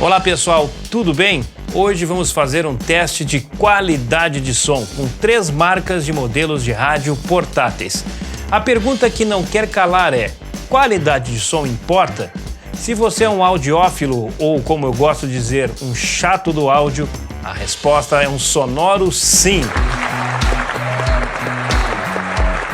Olá pessoal, tudo bem? Hoje vamos fazer um teste de qualidade de som com 3 marcas de modelos de rádio portáteis. A pergunta que não quer calar é: qualidade de som importa? Se você é um audiófilo ou, como eu gosto de dizer, um chato do áudio, a resposta é um sonoro sim.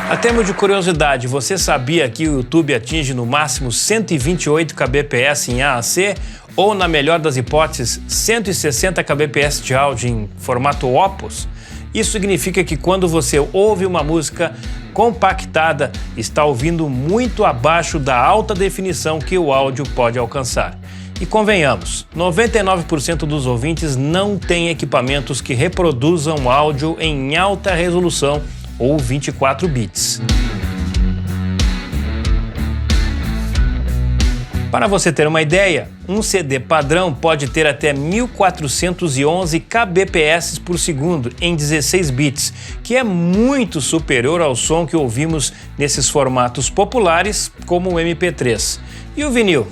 A termo de curiosidade, você sabia que o YouTube atinge no máximo 128 kbps em AAC ou, na melhor das hipóteses, 160 kbps de áudio em formato Opus? Isso significa que quando você ouve uma música compactada, está ouvindo muito abaixo da alta definição que o áudio pode alcançar. E convenhamos, 99% dos ouvintes não têm equipamentos que reproduzam áudio em alta resolução ou 24 bits. Para você ter uma ideia, um CD padrão pode ter até 1411 kbps por segundo em 16 bits, que é muito superior ao som que ouvimos nesses formatos populares como o MP3. E o vinil?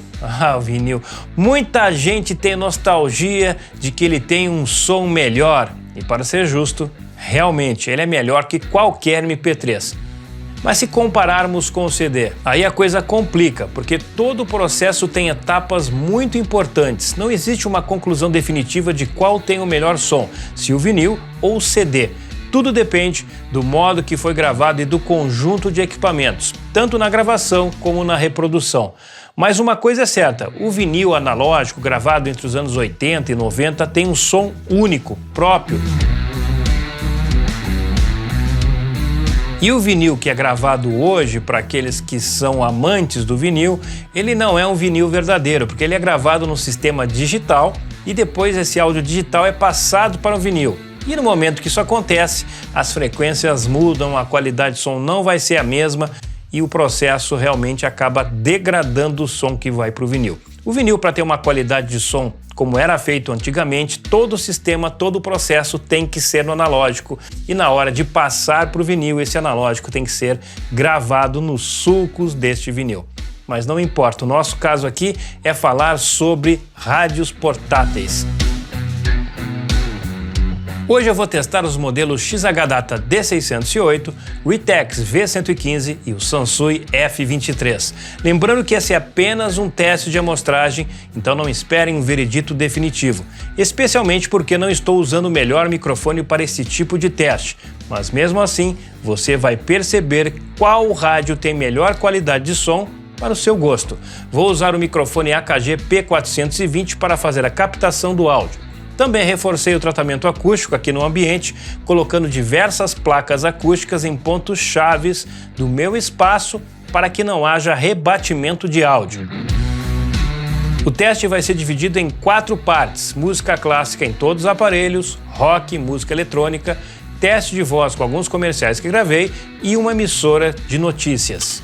O vinil. Muita gente tem nostalgia de que ele tem um som melhor. E para ser justo, realmente ele é melhor que qualquer MP3. Mas se compararmos com o CD, aí a coisa complica, porque todo o processo tem etapas muito importantes. Não existe uma conclusão definitiva de qual tem o melhor som, se o vinil ou o CD. Tudo depende do modo que foi gravado e do conjunto de equipamentos, tanto na gravação como na reprodução. Mas uma coisa é certa, o vinil analógico gravado entre os anos 80 e 90 tem um som único, próprio. E o vinil que é gravado hoje, para aqueles que são amantes do vinil, ele não é um vinil verdadeiro, porque ele é gravado no sistema digital e depois esse áudio digital é passado para o vinil. E no momento que isso acontece, as frequências mudam, a qualidade de som não vai ser a mesma e o processo realmente acaba degradando o som que vai para o vinil. O vinil, para ter uma qualidade de som como era feito antigamente, todo o sistema, todo o processo tem que ser no analógico e na hora de passar para o vinil, esse analógico tem que ser gravado nos sulcos deste vinil. Mas não importa, o nosso caso aqui é falar sobre rádios portáteis. Hoje eu vou testar os modelos XH-Data D608, Retex V115 e o Sansui F23. Lembrando que esse é apenas um teste de amostragem, então não esperem um veredito definitivo, especialmente porque não estou usando o melhor microfone para esse tipo de teste. Mas mesmo assim, você vai perceber qual rádio tem melhor qualidade de som para o seu gosto. Vou usar o microfone AKG P420 para fazer a captação do áudio. Também reforcei o tratamento acústico aqui no ambiente, colocando diversas placas acústicas em pontos chaves do meu espaço para que não haja rebatimento de áudio. O teste vai ser dividido em 4 partes: música clássica em todos os aparelhos, rock, música eletrônica, teste de voz com alguns comerciais que gravei e uma emissora de notícias.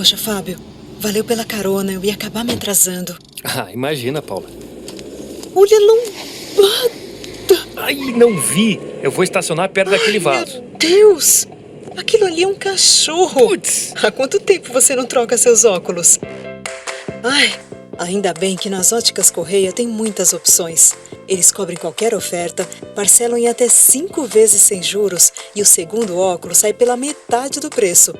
Poxa, Fábio, valeu pela carona, eu ia acabar me atrasando. Ah, imagina, Paula. Olha, lombada! Ai, não vi. Eu vou estacionar perto daquele vaso. Meu Deus! Aquilo ali é um cachorro. Putz! Há quanto tempo você não troca seus óculos? Ai, ainda bem que nas Óticas Correia tem muitas opções. Eles cobrem qualquer oferta, parcelam em até 5 vezes sem juros e o segundo óculos sai pela metade do preço.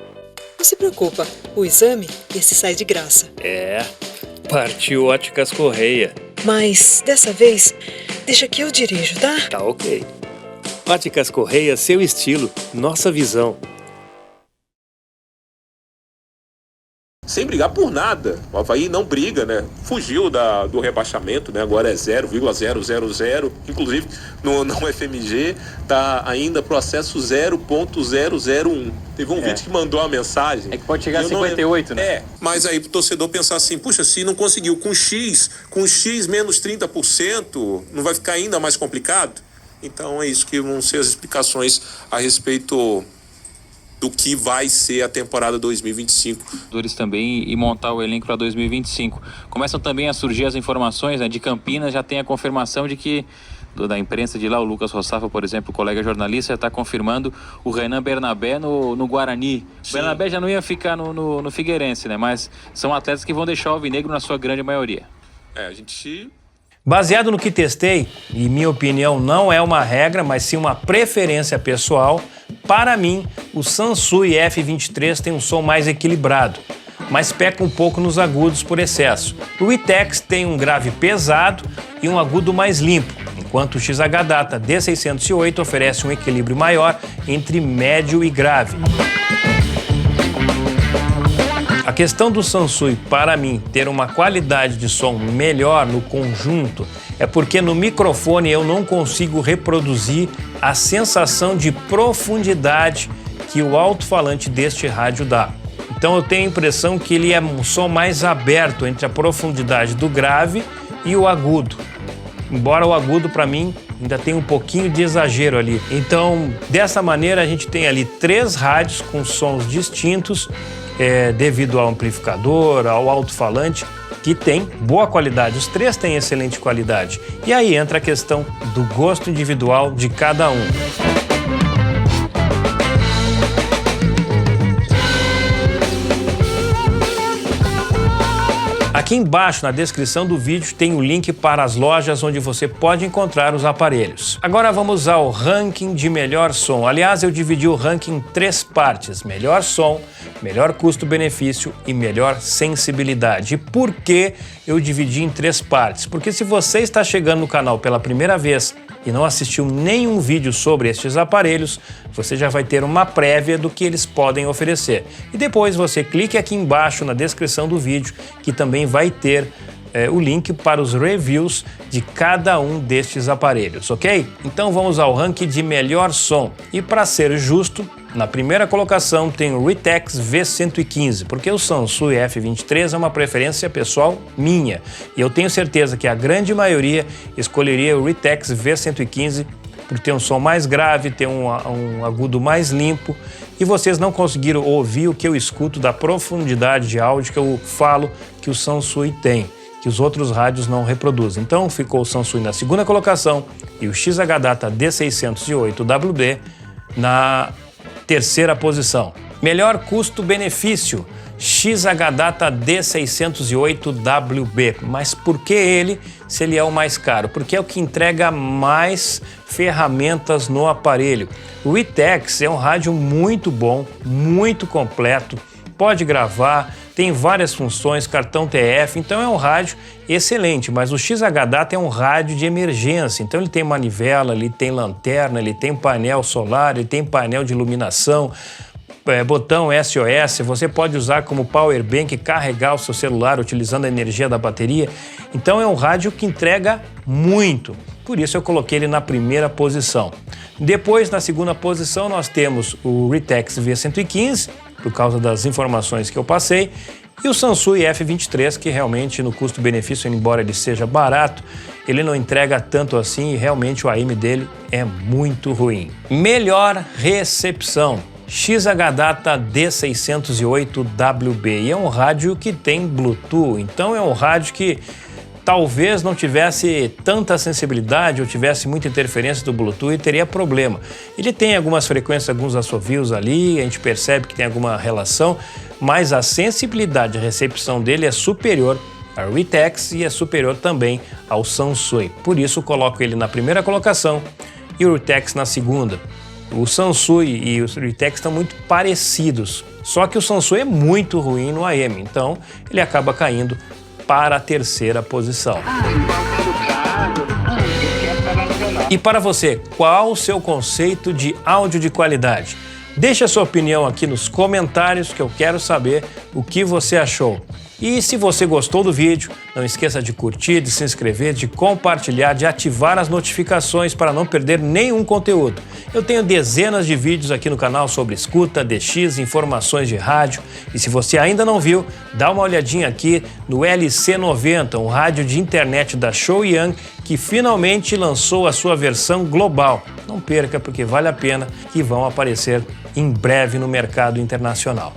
Não se preocupa, o exame, esse sai de graça. É, partiu Óticas Correia. Mas, dessa vez, deixa que eu dirijo, tá? Tá ok. Óticas Correia, seu estilo, nossa visão. Sem brigar por nada. O Avaí não briga, né? Fugiu do rebaixamento, né? Agora é 0,000. Inclusive, no FMG tá ainda processo 0,001. Teve um vídeo que mandou uma mensagem. É que pode chegar a 58, né? Mas aí pro torcedor pensar assim, puxa, se não conseguiu com X menos 30%, não vai ficar ainda mais complicado? Então é isso que vão ser as explicações a respeito do que vai ser a temporada 2025. Também e montar o elenco para 2025. Começam também a surgir as informações, né, de Campinas, já tem a confirmação de que da imprensa de lá, o Lucas Rossafa, por exemplo, o colega jornalista, já está confirmando o Renan Bernabé no Guarani. Sim. O Bernabé já não ia ficar no Figueirense, né? Mas são atletas que vão deixar o alvinegro na sua grande maioria. Baseado no que testei, e minha opinião não é uma regra, mas sim uma preferência pessoal, para mim, o Sansui F23 tem um som mais equilibrado, mas peca um pouco nos agudos por excesso. O Witex tem um grave pesado e um agudo mais limpo, enquanto o XH Data D608 oferece um equilíbrio maior entre médio e grave. A questão do Sansui, para mim, ter uma qualidade de som melhor no conjunto é porque no microfone eu não consigo reproduzir a sensação de profundidade que o alto-falante deste rádio dá. Então eu tenho a impressão que ele é um som mais aberto entre a profundidade do grave e o agudo. Embora o agudo, para mim, ainda tem um pouquinho de exagero ali. Então, dessa maneira, a gente tem ali 3 rádios com sons distintos, devido ao amplificador, ao alto-falante, que tem boa qualidade. Os 3 têm excelente qualidade. E aí entra a questão do gosto individual de cada um. Aqui embaixo na descrição do vídeo tem o link para as lojas onde você pode encontrar os aparelhos. Agora vamos ao ranking de melhor som. Aliás, eu dividi o ranking em 3 partes: melhor som, melhor custo-benefício e melhor sensibilidade. E por que eu dividi em 3 partes? Porque se você está chegando no canal pela primeira vez e não assistiu nenhum vídeo sobre estes aparelhos, você já vai ter uma prévia do que eles podem oferecer. E depois você clique aqui embaixo na descrição do vídeo, que também vai ter o link para os reviews de cada um destes aparelhos, ok? Então vamos ao ranking de melhor som. E para ser justo, na primeira colocação tem o Witex V115, porque o Sansui F23 é uma preferência pessoal minha. E eu tenho certeza que a grande maioria escolheria o Witex V115 por ter um som mais grave, ter um agudo mais limpo. E vocês não conseguiram ouvir o que eu escuto da profundidade de áudio que eu falo que o Sansui tem, que os outros rádios não reproduzem. Então ficou o Sansui na segunda colocação e o XH Data D608WB na terceira posição. Melhor custo-benefício, XH Data D608WB. Mas por que ele, se ele é o mais caro? Porque é o que entrega mais ferramentas no aparelho. O Witex é um rádio muito bom, muito completo, pode gravar, tem várias funções, cartão TF, então é um rádio excelente, mas o XH Data é um rádio de emergência, então ele tem manivela, ele tem lanterna, ele tem painel solar, ele tem painel de iluminação, botão SOS, você pode usar como power bank e carregar o seu celular utilizando a energia da bateria, então é um rádio que entrega muito, por isso eu coloquei ele na primeira posição. Depois, na segunda posição, nós temos o Witex V115, por causa das informações que eu passei, e o Sansui F23, que realmente no custo-benefício, embora ele seja barato, ele não entrega tanto assim e realmente o AM dele é muito ruim. Melhor recepção. XH-Data D608WB. E é um rádio que tem Bluetooth, então é um rádio que talvez não tivesse tanta sensibilidade ou tivesse muita interferência do Bluetooth e teria problema. Ele tem algumas frequências, alguns assovios ali, a gente percebe que tem alguma relação, mas a sensibilidade de recepção dele é superior ao Ritex e é superior também ao Sansui. Por isso coloco ele na primeira colocação e o Ritex na segunda. O Sansui e o Ritex estão muito parecidos, só que o Sansui é muito ruim no AM, então ele acaba caindo para a terceira posição. E para você, qual o seu conceito de áudio de qualidade? Deixe a sua opinião aqui nos comentários que eu quero saber o que você achou. E se você gostou do vídeo, não esqueça de curtir, de se inscrever, de compartilhar, de ativar as notificações para não perder nenhum conteúdo. Eu tenho dezenas de vídeos aqui no canal sobre escuta, DX, informações de rádio. E se você ainda não viu, dá uma olhadinha aqui no LC90, um rádio de internet da Showyang que finalmente lançou a sua versão global. Não perca, porque vale a pena e vão aparecer em breve no mercado internacional.